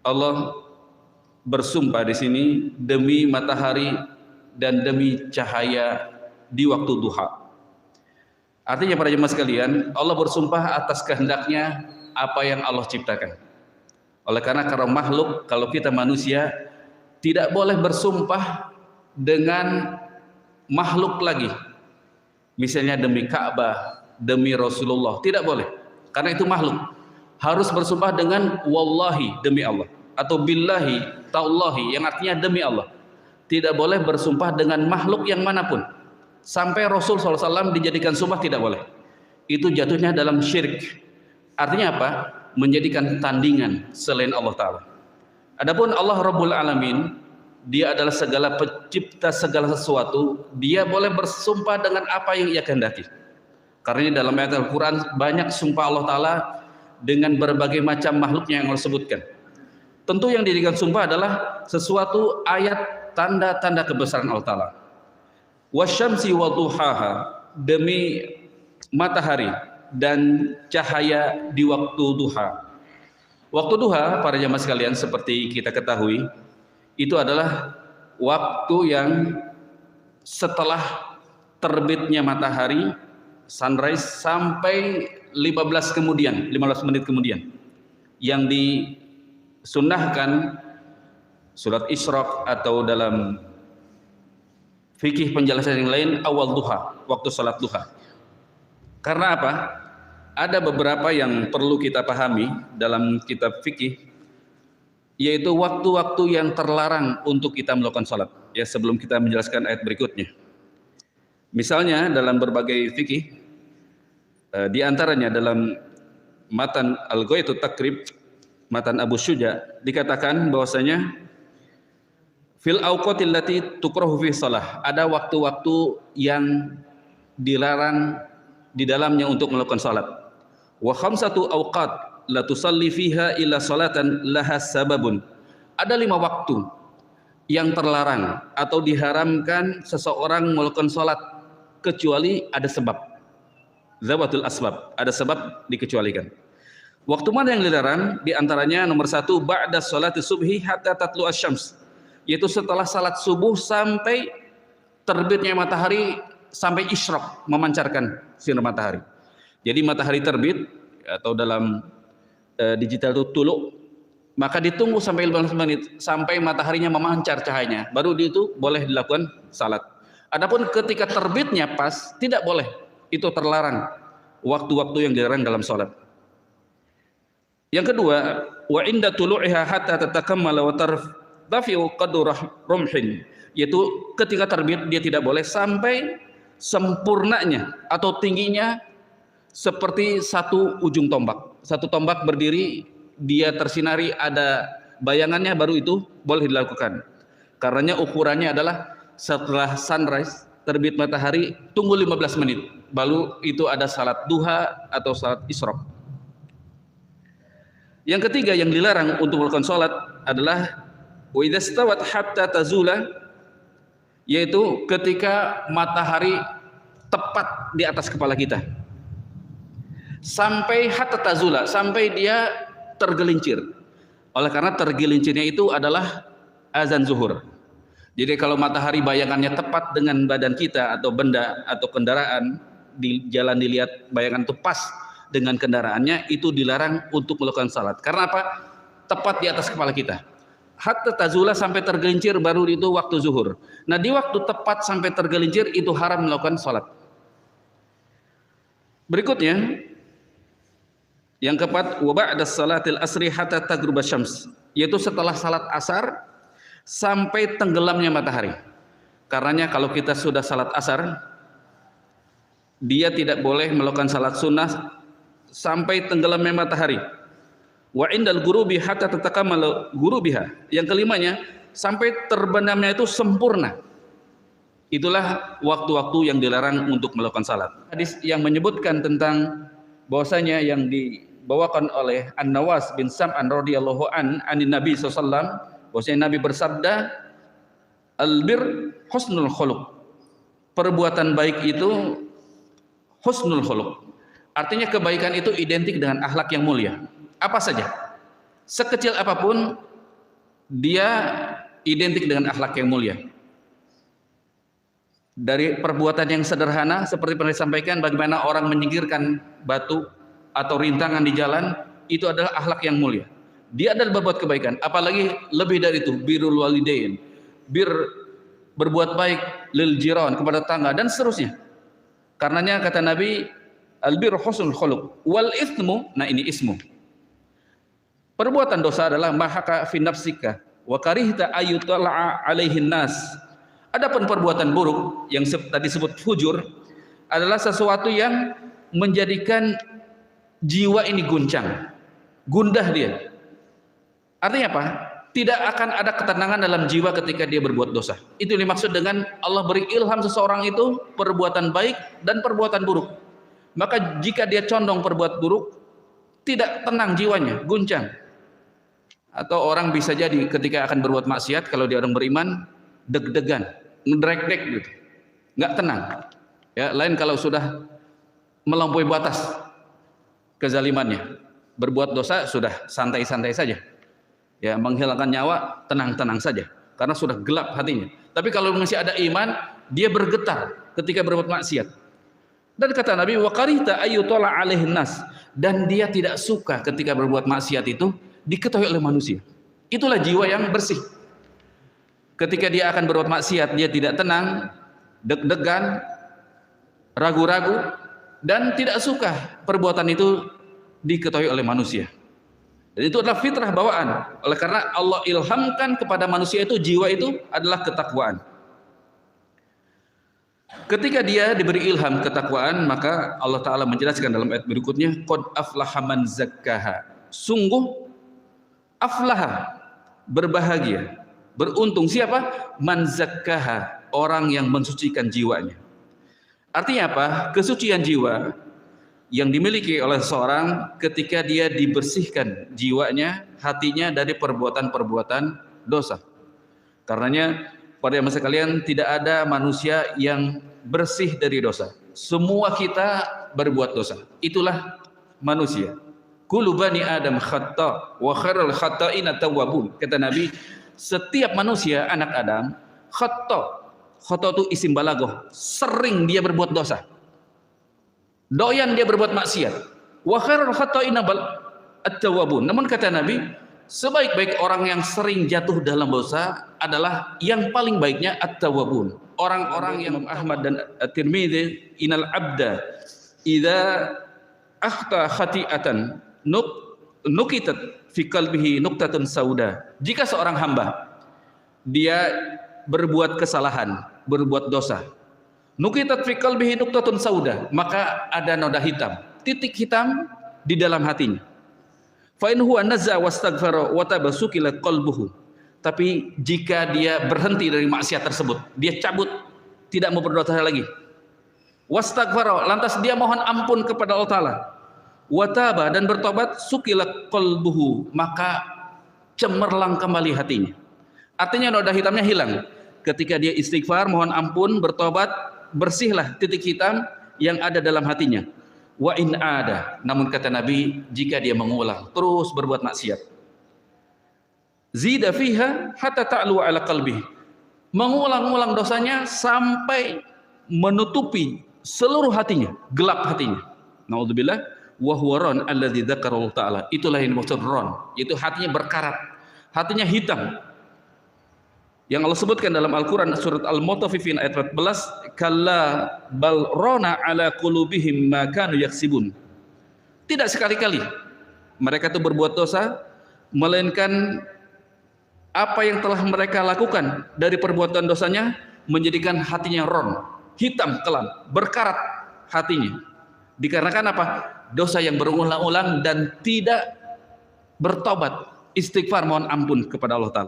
Allah bersumpah di sini demi matahari dan demi cahaya di waktu duha. Artinya para jemaah sekalian, Allah bersumpah atas kehendaknya apa yang Allah ciptakan. Oleh karena makhluk, kalau kita manusia tidak boleh bersumpah dengan makhluk lagi. Misalnya demi Ka'bah, demi Rasulullah, tidak boleh. Karena itu makhluk. Harus bersumpah dengan wallahi, demi Allah, atau billahi, tallahi, yang artinya demi Allah. Tidak boleh bersumpah dengan makhluk yang manapun. Sampai Rasul SAW dijadikan sumpah tidak boleh. Itu jatuhnya dalam syirik. Artinya apa? Menjadikan tandingan selain Allah Ta'ala. Adapun Allah Rabbul Alamin, Dia adalah segala pencipta segala sesuatu. Dia boleh bersumpah dengan apa yang Ia kehendaki. Karena dalam ayat Al-Quran banyak sumpah Allah Ta'ala dengan berbagai macam makhluknya yang Allah sebutkan. Tentu yang dijadikan sumpah adalah sesuatu ayat tanda-tanda kebesaran Allah Ta'ala. Wasyamsi wa duhaha, demi matahari dan cahaya di waktu duha. Waktu duha, para jamaah sekalian, seperti kita ketahui, itu adalah waktu yang setelah terbitnya matahari, sunrise, sampai 15 menit kemudian, yang disunnahkan surat Isyraq atau dalam fikih penjelasan yang lain awal duha, waktu salat duha. Karena apa? Ada beberapa yang perlu kita pahami dalam kitab fikih, yaitu waktu-waktu yang terlarang untuk kita melakukan salat. Ya, sebelum kita menjelaskan ayat berikutnya. Misalnya dalam berbagai fikih, di antaranya dalam matan Al-Ghaithut Takrib, matan Abu Syuja, dikatakan bahwasanya fil awqatil lati tukrahu fi shalah, ada waktu-waktu yang dilarang di dalamnya untuk melakukan salat. Wa khamsatu awqat la tusalli fiha illa salatan laha sababun. Ada 5 waktu yang terlarang atau diharamkan seseorang melakukan salat kecuali ada sebab. Zawatul asbab, ada sebab dikecualikan. Waktu mana yang dilarang? Di antaranya nomor 1, ba'da sholati subhi hatta tatlu asy-syams, yaitu setelah salat subuh sampai terbitnya matahari, sampai isyraq, memancarkan sinar matahari. Jadi matahari terbit atau dalam digital itu tulu, maka ditunggu sampai 15 menit sampai mataharinya memancar cahayanya, baru itu boleh dilakukan salat. Adapun ketika terbitnya pas, tidak boleh, itu terlarang, waktu-waktu yang dilarang dalam salat. Yang kedua, wa inda tulu'iha hatta tatakammala wa tarfi'u qadra rumhin, yaitu ketika terbit dia tidak boleh sampai sempurnanya atau tingginya seperti satu ujung tombak. Satu tombak berdiri, dia tersinari, ada bayangannya, baru itu boleh dilakukan. Karenanya ukurannya adalah setelah sunrise, terbit matahari, tunggu 15 menit, baru itu ada salat duha atau salat isyraq. Yang ketiga yang dilarang untuk melakukan salat adalah wa idza stawat hatta tazula, yaitu ketika matahari tepat di atas kepala kita. Sampai hatta tazula, sampai dia tergelincir. Oleh karena tergelincirnya itu adalah azan zuhur. Jadi kalau matahari bayangannya tepat dengan badan kita atau benda atau kendaraan, di jalan dilihat bayangan itu pas dengan kendaraannya, itu dilarang untuk melakukan salat. Karena apa? Tepat di atas kepala kita. Hatta tazula, sampai tergelincir, baru itu waktu zuhur. Nah, di waktu tepat sampai tergelincir itu haram melakukan salat. Berikutnya, yang keempat, wa ba'da salatil asri hatta taghruba syams, yaitu setelah salat asar sampai tenggelamnya matahari. Karenanya kalau kita sudah salat asar, dia tidak boleh melakukan salat sunnah sampai tenggelamnya matahari. Wa indal ghurubi hatta tatakammala ghurubiha. Yang kelimanya, sampai terbenamnya itu sempurna. Itulah waktu-waktu yang dilarang untuk melakukan salat. Hadis yang menyebutkan tentang bahwasanya yang dibawakan oleh An-Nawas bin Sam'an radhiyallahu anin Nabi SAW, bahwasanya Nabi bersabda, albir husnul khuluq, perbuatan baik itu husnul khuluq. Artinya kebaikan itu identik dengan akhlak yang mulia. Apa saja, sekecil apapun dia identik dengan akhlak yang mulia. Dari perbuatan yang sederhana seperti pernah disampaikan, bagaimana orang menyingkirkan batu atau rintangan di jalan, itu adalah akhlak yang mulia. Dia adalah berbuat kebaikan, apalagi lebih dari itu, birrul walidain, berbuat baik lil jiran, kepada tetangga, dan seterusnya. Karenanya kata Nabi, albirru husnul khuluq wal itsmu, nah ini ismu. Perbuatan dosa adalah mahaka fi nafsika wa karihta ayyutala alaihin nas. Adapun perbuatan buruk yang tadi disebut fujur adalah sesuatu yang menjadikan jiwa ini guncang, gundah dia. Artinya apa? Tidak akan ada ketenangan dalam jiwa ketika dia berbuat dosa. Itu dimaksud dengan Allah beri ilham seseorang itu perbuatan baik dan perbuatan buruk. Maka jika dia condong perbuat buruk, tidak tenang jiwanya, guncang. Atau orang bisa jadi ketika akan berbuat maksiat, kalau dia orang beriman, deg-degan, ngedrek-dek gitu, nggak tenang. Ya, lain kalau sudah melampaui batas kezalimannya, berbuat dosa sudah santai-santai saja. Ya, menghilangkan nyawa tenang-tenang saja, karena sudah gelap hatinya. Tapi kalau masih ada iman, dia bergetar ketika berbuat maksiat. Dan kata Nabi, wa karihta ayyutala alaihin nas, dan dia tidak suka ketika berbuat maksiat itu diketahui oleh manusia. Itulah jiwa yang bersih. Ketika dia akan berbuat maksiat, dia tidak tenang, deg-degan, ragu-ragu, dan tidak suka perbuatan itu diketahui oleh manusia. Dan itu adalah fitrah bawaan. Oleh karena Allah ilhamkan kepada manusia itu, jiwa itu adalah ketakwaan. Ketika dia diberi ilham ketakwaan, maka Allah Ta'ala menjelaskan dalam ayat berikutnya, qad aflaha man zakkaha. Sungguh aflaha, berbahagia, beruntung siapa? Man zakkaha, orang yang mensucikan jiwanya. Artinya apa? Kesucian jiwa yang dimiliki oleh seorang ketika dia dibersihkan jiwanya, hatinya dari perbuatan-perbuatan dosa. Karenanya pada masa kalian tidak ada manusia yang bersih dari dosa. Semua kita berbuat dosa. Itulah manusia. Kullu bani Adam khata' wa khairul khata'ina tawwabun. Kata Nabi, setiap manusia anak Adam khata'. Khata' itu isim balaghah, sering dia berbuat dosa. Doyan dia berbuat maksiat. Wa khairul khata'ina at-tawwabun. Namun kata Nabi, sebaik-baik orang yang sering jatuh dalam dosa adalah yang paling baiknya at-tawwabun. Orang-orang yang Ahmad dan At-Tirmidzi, inal abda idza akhta khati'atan nukitat fi qalbihi nuqtatun sauda. Jika seorang hamba dia berbuat kesalahan, berbuat dosa, nukitat fi qalbihi nuqtatun sauda, maka ada noda hitam, titik hitam di dalam hatinya. Fa in huwa nazza wastaghfara wa taba sukila qalbuhu. Tapi jika dia berhenti dari maksiat tersebut, dia cabut, tidak mau berdosa lagi, wastaghfara, lantas dia mohon ampun kepada Allah Ta'ala, wa taba, dan bertobat, sukila qalbuhu, maka cemerlang kembali hatinya. Artinya noda hitamnya hilang. Ketika dia istighfar, mohon ampun, bertobat, bersihlah titik hitam yang ada dalam hatinya. Wa in ada, namun kata Nabi, jika dia mengulang terus berbuat maksiat, zida fiha hatta ta'lu ala qalbihi, mengulang-ulang dosanya sampai menutupi seluruh hatinya, gelap hatinya. Naudzubillah. Wa huwa ron alladzi dzakara Allah Ta'ala. Itulah yang dimaksud ron, yaitu hatinya berkarat, hatinya hitam. Yang Allah sebutkan dalam Al-Quran surat Al-Mutaffifin ayat 14, kalla bal rona ala qulubihim ma kanu yaksibun. Tidak sekali-kali mereka itu berbuat dosa, melainkan apa yang telah mereka lakukan dari perbuatan dosanya menjadikan hatinya ron, hitam kelam, berkarat hatinya. Dikarenakan apa? Dosa yang berulang-ulang dan tidak bertobat, istighfar, mohon ampun kepada Allah Ta'ala.